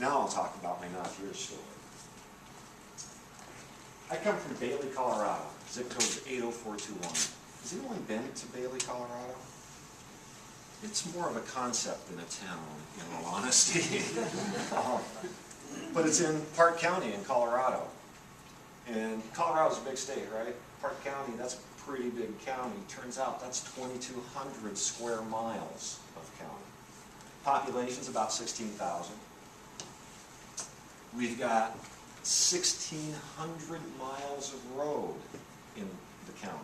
Now I'll talk about my not here story. I come from Bailey, Colorado. Zip code is 80421. Has anyone been to Bailey, Colorado? It's more of a concept than a town, in all honesty. But it's in Park County in Colorado. And Colorado's a big state, right? Park County, that's a pretty big county. Turns out that's 2,200 square miles of county. Population's about 16,000. We've got 1,600 miles of road in the county.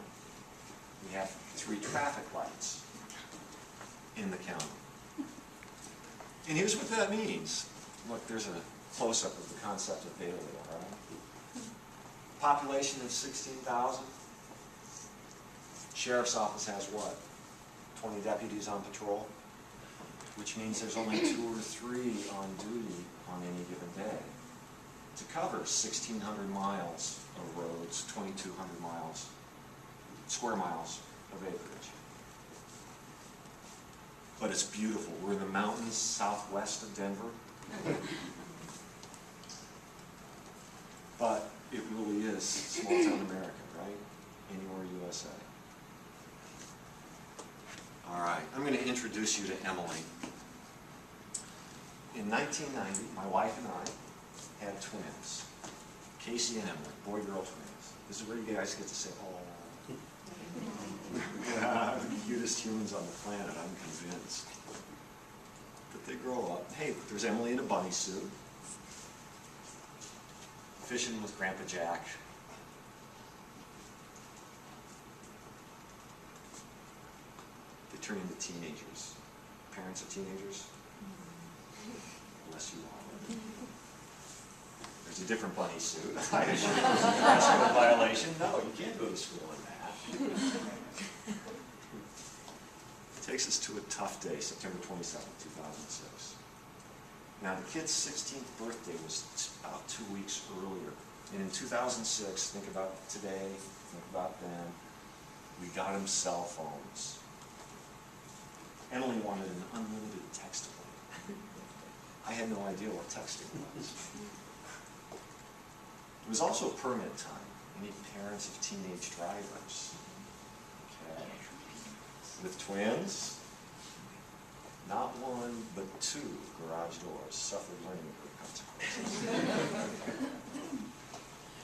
We have 3 traffic lights in the county. And here's what that means. Look, there's a close-up of the concept of Bailey, all right? Population of 16,000. Sheriff's office has what? 20 deputies on patrol, which means there's only 2 or 3 on duty on any given day to cover 1,600 miles of roads, 2,200 miles, square miles of acreage. But it's beautiful. We're in the mountains southwest of Denver. But it really is small town America, right? Anywhere USA. All right, I'm going to introduce you to Emily. In 1990, my wife and I had twins, Casey and Emily, boy-girl twins. This is where you guys get to say, oh. The cutest humans on the planet, I'm convinced. But they grow up. Hey, there's Emily in a bunny suit, fishing with Grandpa Jack. They turn into teenagers. Parents of teenagers? Bless you all. There's a different bunny suit. I assure you, there's a dress code violation. No, you can't go to school in that. It takes us to a tough day, September 27th, 2006. Now, the kid's 16th birthday was about 2 weeks earlier. And in 2006, think about today, think about then, we got him cell phones. Emily wanted an unlimited texting. I had no idea what texting was. It was also permit time. Any parents of teenage drivers? Okay. With twins, not 1, but 2 garage doors suffered learning consequences.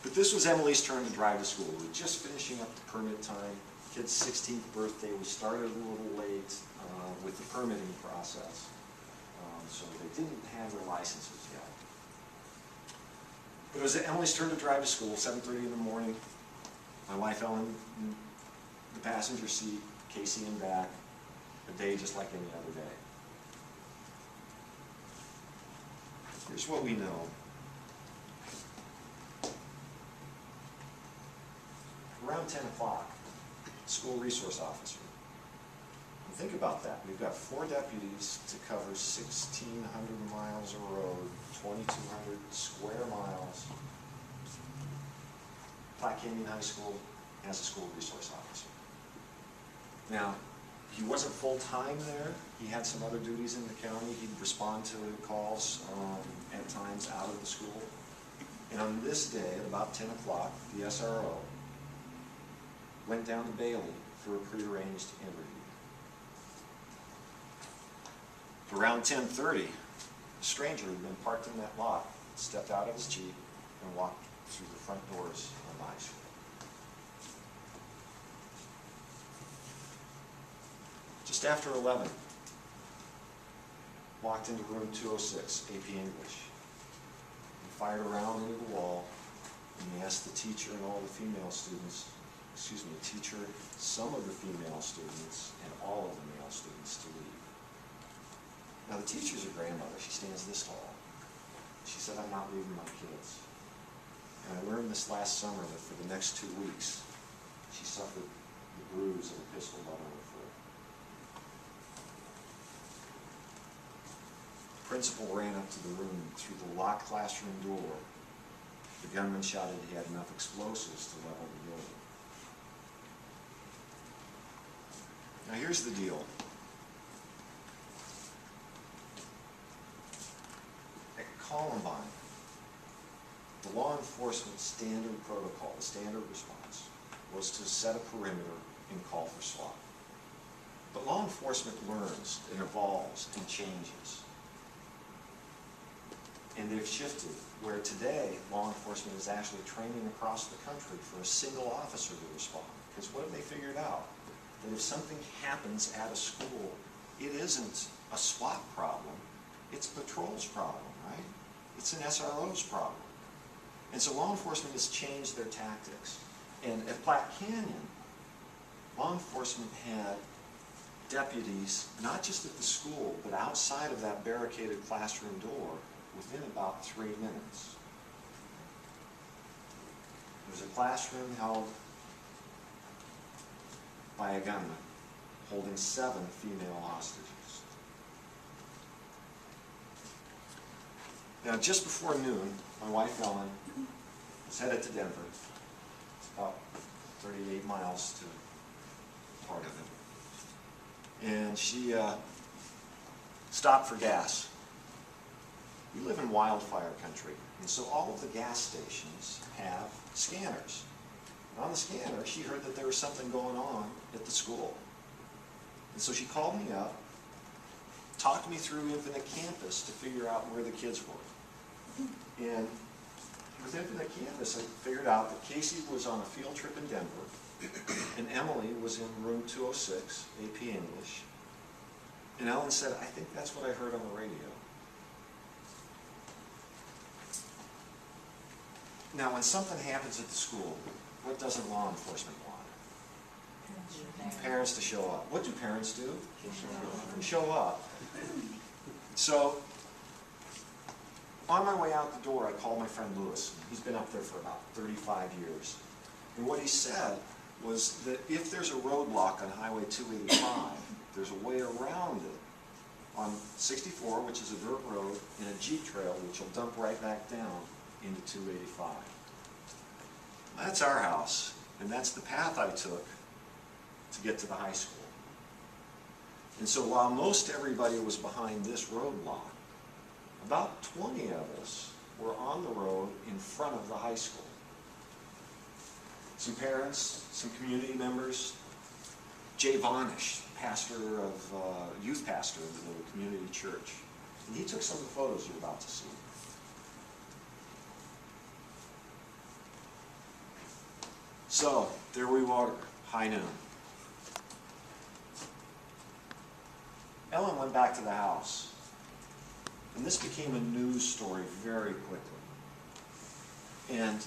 But this was Emily's turn to drive to school. We were just finishing up the permit time. Kid's 16th birthday. We started a little late with the permitting process. So they didn't have their licenses yet. But it was Emily's turn to drive to school, 7:30 in the morning. My wife Ellen in the passenger seat, Casey in back. A day just like any other day. Here's what we know. Around 10 o'clock, school resource officer. And think about that. We've got 4 deputies to cover 1,600 miles of road, 2,200 square miles. Platte Canyon High School has a school resource officer. Now, he wasn't full-time there. He had some other duties in the county. He'd respond to calls at times out of the school. And on this day, at about 10 o'clock, the SRO went down to Bailey for a prearranged interview. Around 10:30, a stranger who'd been parked in that lot stepped out of his Jeep and walked through the front doors of the high school. Just after 11, walked into room 206, AP English. He fired a round into the wall, and he asked the teacher and all the female students, teacher, some of the female students, and all of the male students to leave. Now the teacher's a grandmother. She stands this tall. She said, I'm not leaving my kids. And I learned this last summer that for the next 2 weeks, she suffered the bruise of a pistol butt on her foot. The principal ran up to the room through the locked classroom door. The gunman shouted he had enough explosives to level the building. Now here's the deal. Columbine, the law enforcement standard protocol, the standard response, was to set a perimeter and call for SWAT. But law enforcement learns and evolves and changes. And they've shifted, where today law enforcement is actually training across the country for a single officer to respond. Because what have they figured out? That if something happens at a school, it isn't a SWAT problem, it's patrol's problem, right? It's an SRO's problem. And so law enforcement has changed their tactics. And at Platte Canyon, law enforcement had deputies, not just at the school, but outside of that barricaded classroom door within about 3 minutes. There was a classroom held by a gunman holding 7 female hostages. Now, just before noon, my wife Ellen was headed to Denver. It's about 38 miles to part of it. And she stopped for gas. We live in wildfire country, and so all of the gas stations have scanners. And on the scanner, she heard that there was something going on at the school. And so she called me up, talked me through Infinite Campus to figure out where the kids were. And with Infinite Campus, I figured out that Casey was on a field trip in Denver, and Emily was in room 206, AP English. And Ellen said, I think that's what I heard on the radio. Now, when something happens at the school, what doesn't law enforcement want? Parents to show up. What do parents do? They show up. So, on my way out the door, I called my friend Lewis. He's been up there for about 35 years. And what he said was that if there's a roadblock on Highway 285, there's a way around it on 64, which is a dirt road, and a Jeep trail, which will dump right back down into 285. That's our house, and that's the path I took to get to the high school. And so while most everybody was behind this roadblock, about 20 of us were on the road in front of the high school. Some parents, some community members, Jay Vonish, pastor of, youth pastor of the community church. And he took some of the photos you're about to see. So, there we were, high noon. Ellen went back to the house. And this became a news story very quickly. And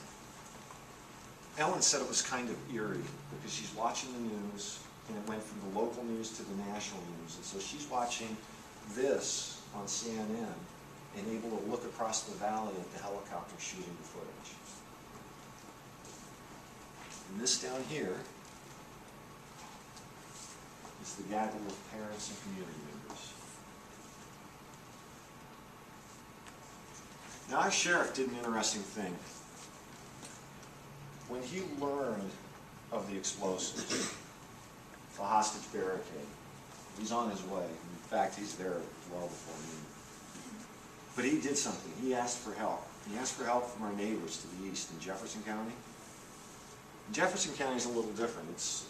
Ellen said it was kind of eerie because she's watching the news, and it went from the local news to the national news. And so she's watching this on CNN and able to look across the valley at the helicopter shooting the footage. And this down here is the gaggle of parents and community members. Now, our sheriff did an interesting thing. When he learned of the explosives, the hostage barricade, he's on his way. In fact, he's there well before me. But he did something. He asked for help. He asked for help from our neighbors to the east in Jefferson County. Jefferson County is a little different. It's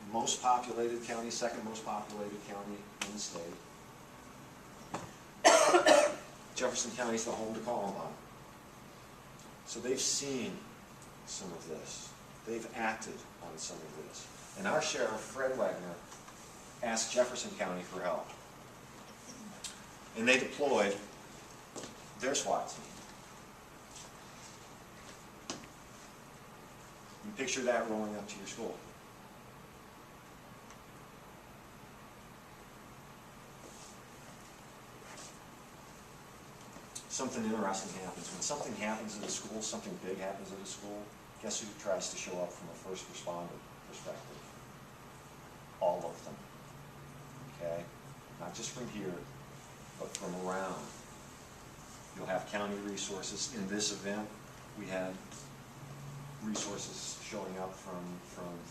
the most populated county, second most populated county in the state. Jefferson County is the home to Columbine. So they've seen some of this. They've acted on some of this. And our sheriff, Fred Wagner, asked Jefferson County for help. And they deployed their SWAT team. And picture that rolling up to your school. Something interesting happens. When something happens at a school, something big happens at a school, guess who tries to show up from a first responder perspective? All of them. Okay? Not just from here, but from around. You'll have county resources. In this event, we had resources showing up from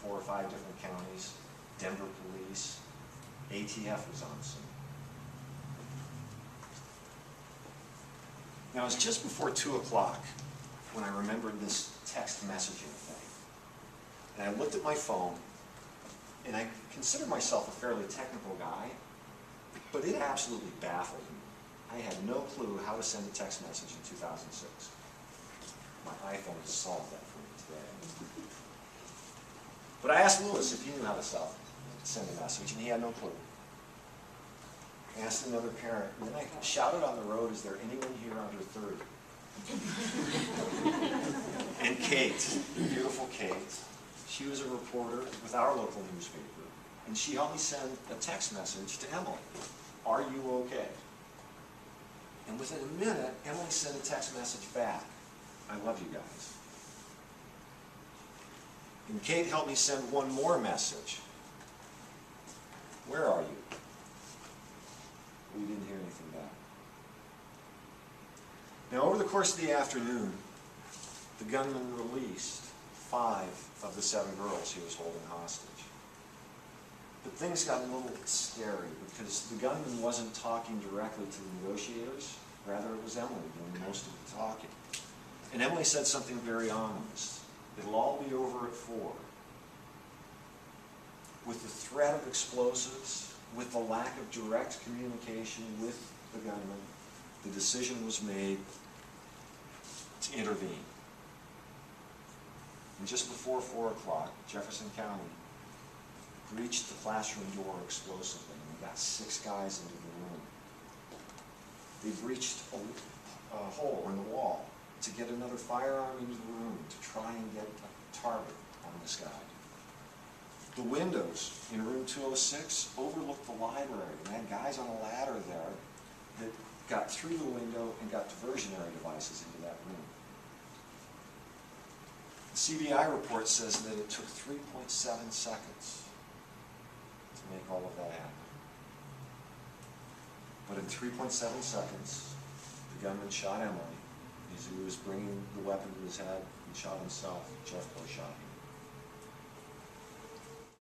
4 or 5 different counties. Denver police, ATF was on scene. Now, it was just before 2 o'clock when I remembered this text messaging thing. And I looked at my phone, and I consider myself a fairly technical guy, but it absolutely baffled me. I had no clue how to send a text message in 2006. My iPhone has solved that for me today. But I asked Lewis if he knew how to send a message, and he had no clue. I asked another parent, and then I shouted on the road, is there anyone here under 30? And Kate, beautiful Kate, she was a reporter with our local newspaper, and she helped me send a text message to Emily. Are you okay? And within a minute, Emily sent a text message back. I love you guys. And Kate helped me send one more message. Where are you? We didn't hear anything back. Now, over the course of the afternoon, the gunman released 5 of the 7 girls he was holding hostage. But things got a little scary because the gunman wasn't talking directly to the negotiators. Rather, it was Emily doing most of the talking. And Emily said something very ominous. It'll all be over at 4. With the threat of explosives, with the lack of direct communication with the gunman, the decision was made to intervene. And just before 4 o'clock, Jefferson County breached the classroom door explosively, and we got 6 guys into the room. They breached a hole in the wall to get another firearm into the room to try and get a target on this guy. The windows in room 206 overlooked the library, and had guys on a ladder there that got through the window and got diversionary devices into that room. The CBI report says that it took 3.7 seconds to make all of that happen. But in 3.7 seconds, the gunman shot Emily as he was bringing the weapon to his head and shot himself. Jeff Bush shot him.